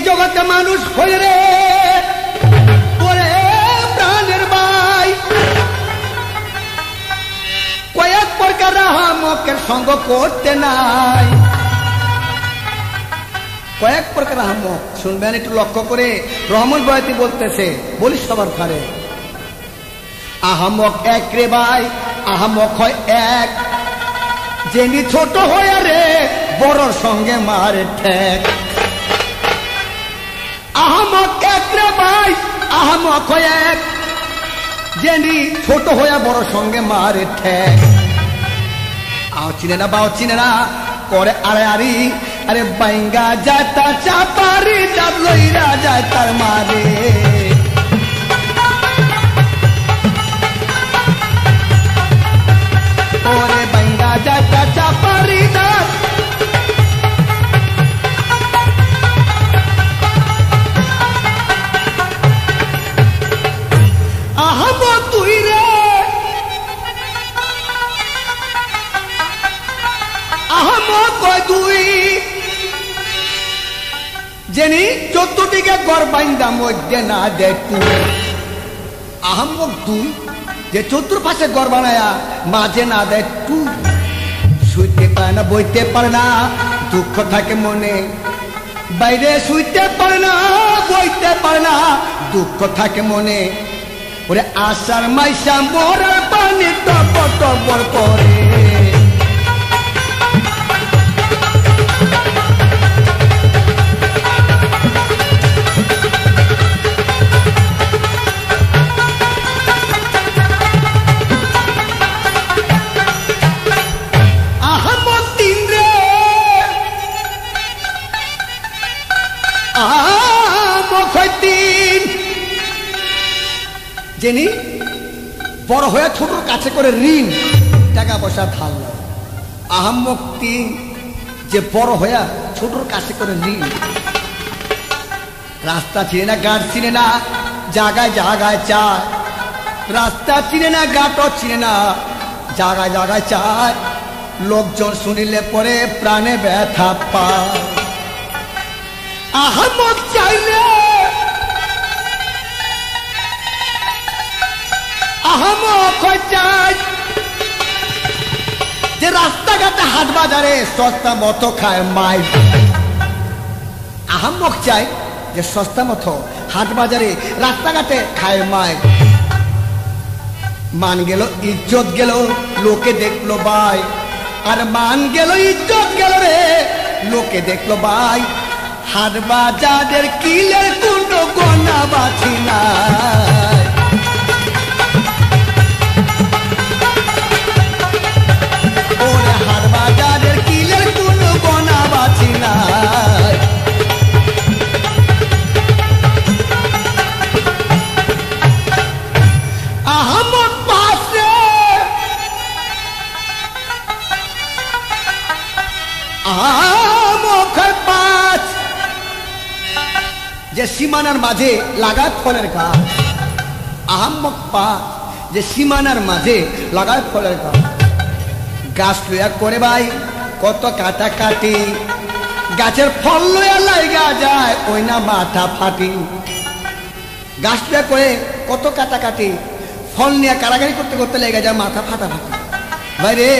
জগতে মানুষ হয়ে রে ওরে প্রাণের ভাই কয়েক প্রকার রাহমকের সঙ্গ করতে নাই কয়েক প্রকার রাহমক শুনবেন একটু লক্ষ্য করে রহমান বয়াতি বলতেছে বলিস সবার ঘরে আহমক এক রে ভাই আহমক হয় এক যিনি ছোট হয়ে রে বড়র সঙ্গে মারে ঠেক আহমক এক রে ভাই আহমক হয় এক যিনি ছোট হয়ে বড় সঙ্গে মারে ঠেক আও চিনে না বাও চিনে না করে আরে আরি আরে বাইঙ্গা যায় তার চাপারি ডাব লইরা যায় তার মারে ওরে বাইঙ্গা যায় তার চাপারি ডাব আহম তুই রে আহম কয় তুই যিনি 14টিকে গড় বাইন্দা মধ্যে না দেখ তুই আহম্মক তুই যে চতুর্পাশে গড় বানায়া মাঝে না দেখ তুই শুইতে পারে না বইতে পারে না দুঃখ থাকে মনে বাইরে শুইতে পারে না বইতে পারে না দুঃখ থাকে মনে ওরে আশার মাইশা মরার পানি টপ টপর করে যিনি বড় হয়ে ছোটর কাছে করে ঋণ টাকা পয়সা ধার আহম্মক তিন যে বড় হয়ে ছোটর কাছে করে ঋণ রাস্তা চিনে না গাছ চিনে না জায়গায় জায়গায় চায় রাস্তা চিনে না গাটও চিনে না জায়গায় জায়গায় চায় লোকজন শুনিলে পরে প্রাণে ব্যথা পায় আহম্মক চাইলে আহমক চাই যে রাস্তাঘাটে হাট বাজারে সস্তা মতো খায় মাই আহমক চাই যে সস্তা মতো হাট বাজারে রাস্তাঘাটে খায় মাই মান গেল ইজ্জত গেল লোকে দেখলো ভাই আর মান গেল ইজ্জত গেল রে লোকে দেখলো ভাই হাট বাজারের কিলের কুণ্ড গোনা বাছি না বাজারের কিলের কোন গোনা বাছি না আহমদ পাশে আহমদ পাশ যে সীমানার মাঝে লাগায় ফলের গাছ আহমদ পাশ যে সীমানার মাঝে লাগায় ফলের গাছ গাছ লইয়া করে ভাই কত কাটাকাটি গাছের ফল লইয়া লাগা যায় ওই না মাথা ফাটি গাছ লইয়া করে কত কাটাকাটি ফল নিয়ে কারাগারি করতে করতে লেগে যায় মাথা ফাটাফাটি ভাই রে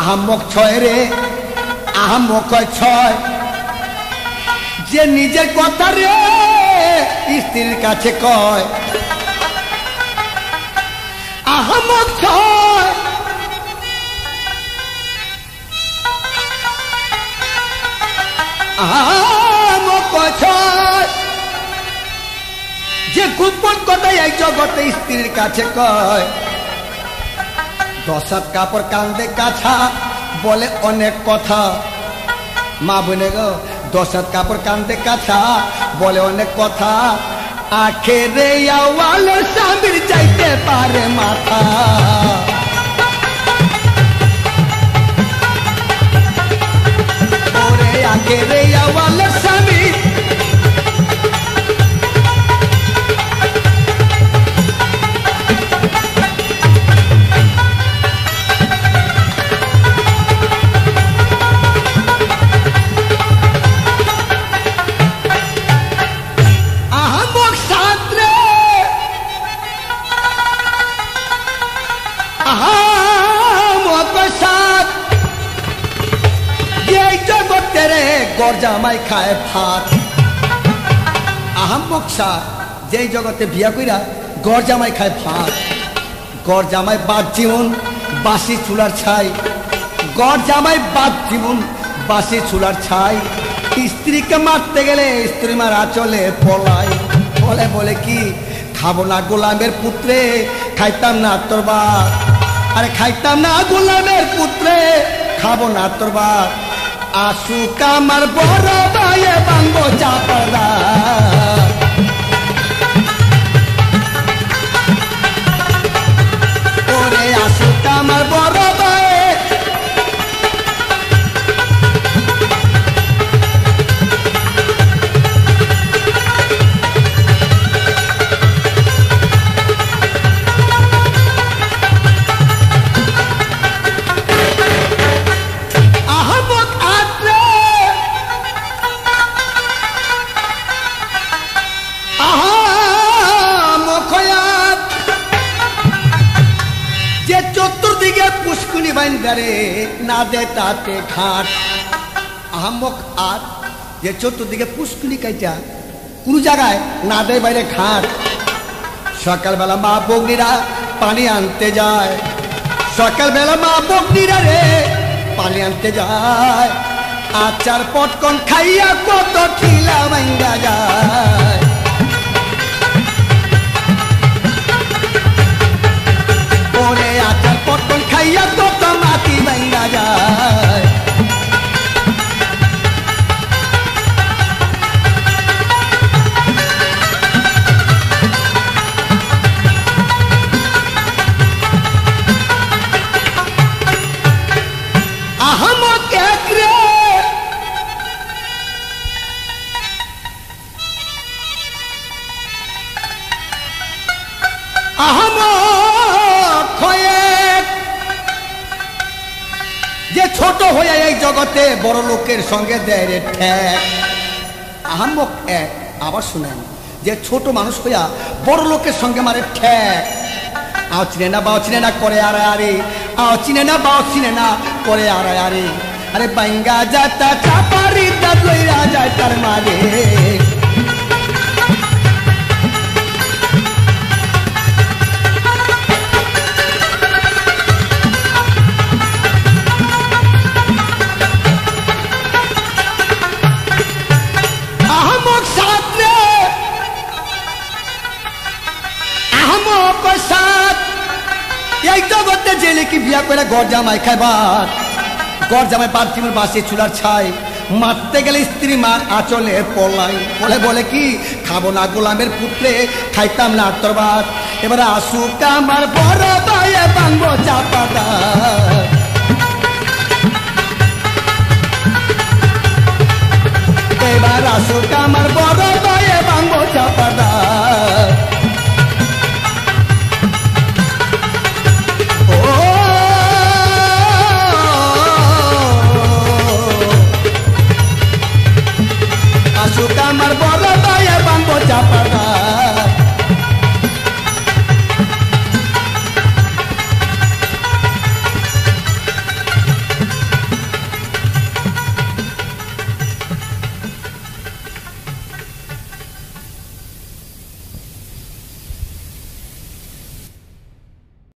আহম্মক ছয় রে আহম্মক ছয় যে নিজের কথা রে স্ত্রীর কাছে কয় আহম্মক ছয় যে গোপন কথা এই জগতে স্ত্রীর কাছে কয় 10 হাত কাপড় কান্দে কাছা বলে অনেক কথা মা বলে গো 10 হাত কাপড় কান্দে কাছা বলে অনেক কথা আখেরে আওয়াল স্বামীর চাইতে পারে মাথা ওরে আখেরে আওয়াল স্বামী আহামকসাদ এই জগতে রে গড় জামাই খায় ভাত। আহামকসাদ যেই জগতে বিয়া কইরা গড় জামাই খায় ভাত। গড় জামাই বাদ জীবন বাসি চুলার ছাই। গড় জামাই বাদ জীবন বাসি চুলার ছাই। স্ত্রীকে মারতে গেলে স্ত্রী মারা চলে পলাই। বলে বলে কি খাবো না গোলামের পুত্রে খাইতাম না তোর ভাত। আরে খাইতাম না গোলামের পুত্রে খাবো না তোর ভাত। আসুক আমার বড় ভাইয়ে বাংবো চাপড়া। ওরে আসুক আমার বড় ভাই না দে তাতে ঘাট। আহম্মক আর যে চতুর্দিকে পুষ্কুনি কাইটা কোন জায়গায় না দেয় বাইরে ঘাট। সকালবেলা মা বগ্নিরা পানি আনতে যায়। সকালবেলা মা বগ্নিরা রে পানি আনতে যায়। আচার পটকন খাইয়া কত ঠিলা ভাঙ্গা যায়। ওরে আচার পটকন খাইয়া কত মাটি ভাঙ্গা যায়। আহমক এক রে যে ছোট হয়ে এই জগতে বড় লোকের সঙ্গে দেয় রে ঠেক। আহম্মক এক আবার শুনেন যে ছোট মানুষ হইয়া বড় লোকের সঙ্গে মারে ঠেক। আও চিনে না বাও চিনে না করে আরে আরে। আও চিনে না বাও চিনে না করে আরে আরে। আরে বাঙ্গা যাতা চাপারি দাঁত লইরা যায় তার মারে। এই জগতে জেলে কি বিয়া করে গড় জামাই খাইবার। গড় জামাই বাদ জীবন বাসে চুলার ছাই। মারতে গেলে স্ত্রী মার আঁচলে পলাই। বলে বলে কি খাবো না গোলামের পুত্রে খাইতাম না তোর ভাত। এবার আসুক আমার বড় ভাইয়ে বাংবো চাপাটা। এবার আসুক আমার বড়